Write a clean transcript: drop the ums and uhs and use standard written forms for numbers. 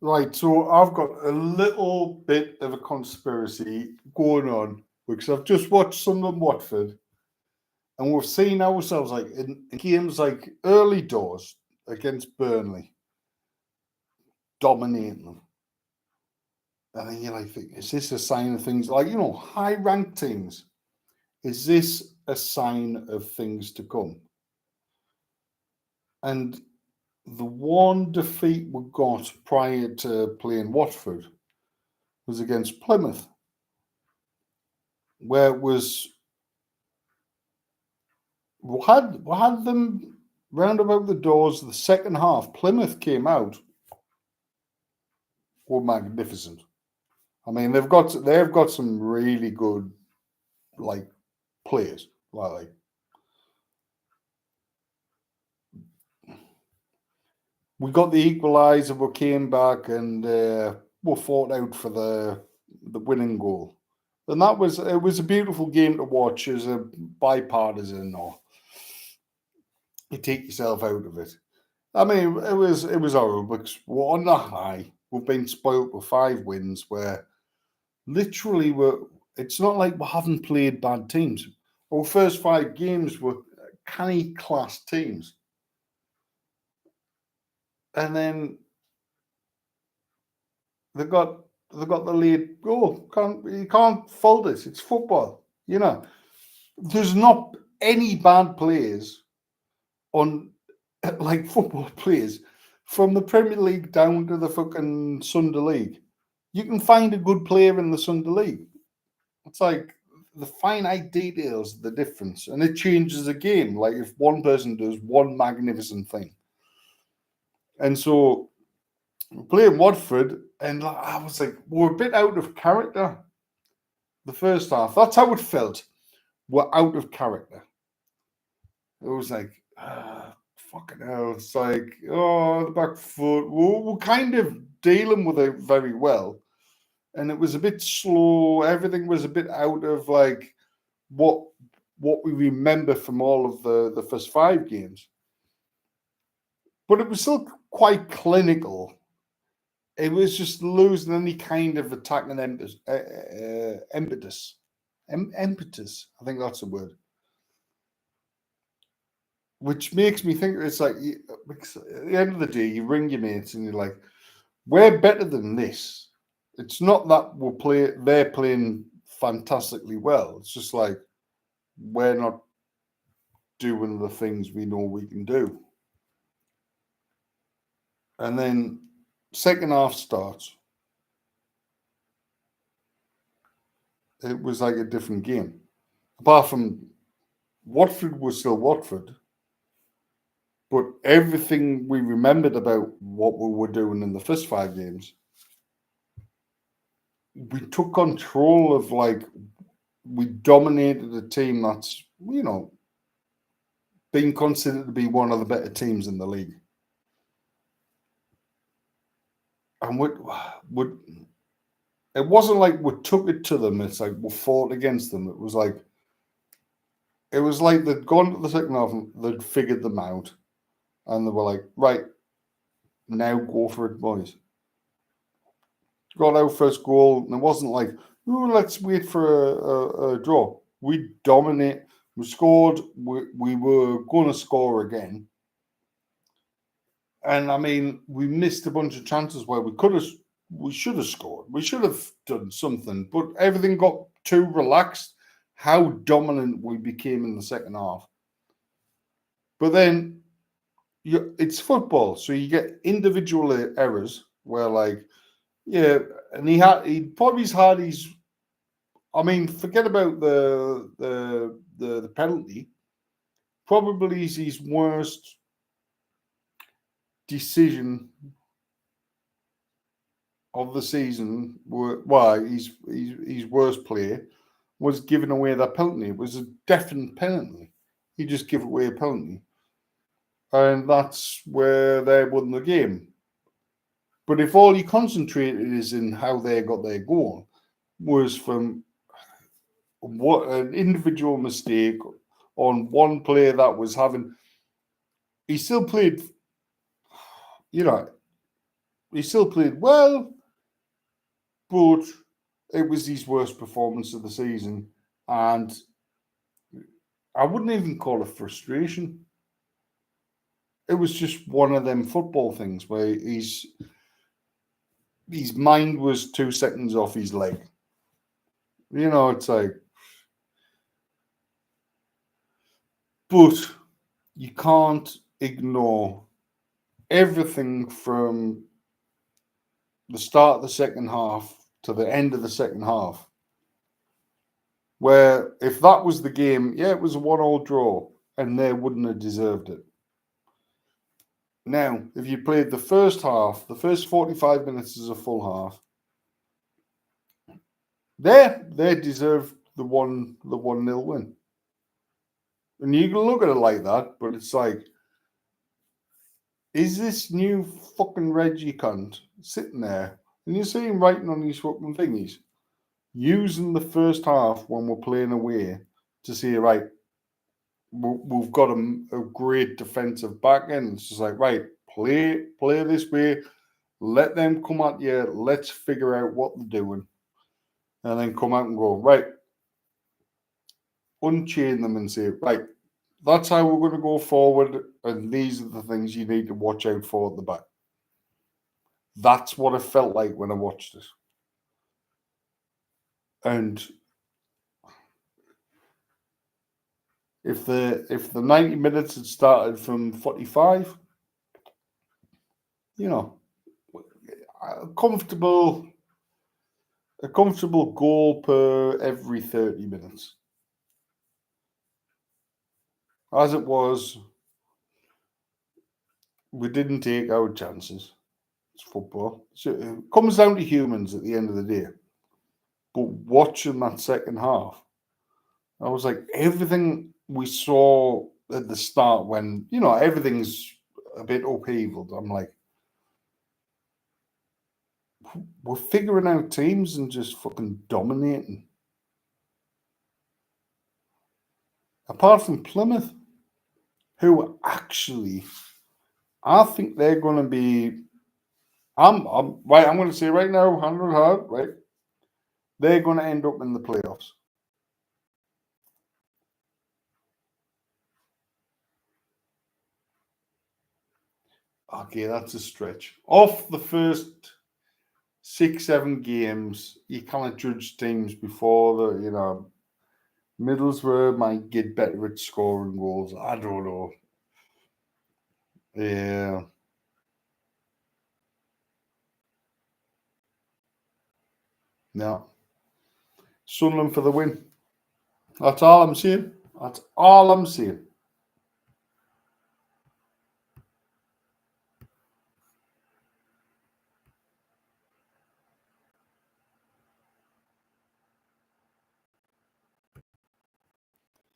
Right, so I've got a little bit of a conspiracy going on because I've just watched Sunderland Watford, and we've seen ourselves like in games like early doors against Burnley, dominating them. And then you're like, is this a sign of things like, high ranked teams? Is this a sign of things to come? And the one defeat we got prior to playing Watford was against Plymouth, where it was we had them round about the doors of the second half. Plymouth came out, were magnificent. I mean, they've got some really good like players. Like we got the equaliser, we came back and we fought out for the winning goal. And it was a beautiful game to watch as a bipartisan, or you take yourself out of it. I mean, it was horrible because we're on the high. We've been spoilt with 5 wins where literally it's not like we haven't played bad teams. Our first 5 games were canny class teams. And then they got the lead goal. You can't fault it. It's football. There's not any bad players on like football players from the Premier League down to the fucking Sunday League. You can find a good player in the Sunday League. It's like the finite details, the difference, and it changes the game. Like if one person does one magnificent thing, and so playing Watford, and I was like, we're a bit out of character. The first half, that's how it felt. We're out of character. It was like, fucking hell. It's like, the back foot. We're kind of dealing with it very well. And it was a bit slow. Everything was a bit out of like what we remember from all of the first 5 games. But it was still quite clinical. It was just losing any kind of attacking impetus. Impetus. I think that's the word. Which makes me think it's like, because at the end of the day, you ring your mates and you're like, we're better than this. It's not that they're playing fantastically well. It's just like, we're not doing the things we know we can do. And then second half starts. It was like a different game. Apart from Watford was still Watford. But everything we remembered about what we were doing in the first 5 games, we took control of, like, we dominated a team that's, being considered to be one of the better teams in the league. And it wasn't like we took it to them. It's like we fought against them. It was like they'd gone to the second half and they'd figured them out. And they were like, right, now go for it, boys. Got our first goal, and it wasn't like, let's wait for a draw. We dominate. We scored. We were going to score again. And I mean, we missed a bunch of chances where we should have scored. We should have done something, but everything got too relaxed. How dominant we became in the second half. But then it's football, so you get individual errors where, like, yeah, and he probably had his. I mean, forget about the penalty. Probably his worst decision of the season. His worst play was giving away that penalty. It was a definite penalty. He just gave away a penalty, and that's where they won the game. But if all you concentrated is in how they got their goal, was from what an individual mistake on one player that was having, he still played, He still played well, but it was his worst performance of the season. And I wouldn't even call it frustration. It was just one of them football things where his mind was 2 seconds off his leg. It's like, but you can't ignore everything from the start of the second half to the end of the second half. Where if that was the game, yeah, it was a 1-1 draw, and they wouldn't have deserved it. Now, if you played the first half, the first 45 minutes is a full half, they deserved the 1-0 win. And you can look at it like that, but it's like, is this new fucking Reggie cunt sitting there, and you see him writing on these fucking thingies, using the first half when we're playing away to say, right, we've got a great defensive back end. It's just like, right, play this way, let them come at you, let's figure out what they're doing, and then come out and go, right, unchain them and say, right, that's how we're going to go forward, and these are the things you need to watch out for at the back. That's what it felt like when I watched it. And if the 90 minutes had started from 45, a comfortable goal per every 30 minutes. As it was, we didn't take our chances. It's football. So it comes down to humans at the end of the day. But watching that second half, I was like, everything we saw at the start when, everything's a bit upheaval. I'm like, we're figuring out teams and just fucking dominating. Apart from Plymouth, who actually, I think they're going to be. I'm right. I'm going to say right now, 100 hard, right? They're going to end up in the playoffs. Okay, that's a stretch. Off the first 6-7 games, you kind of judge teams before the Middlesbrough might get better at scoring goals. I don't know. Yeah. No. Sunderland for the win. That's all I'm saying. That's all I'm saying.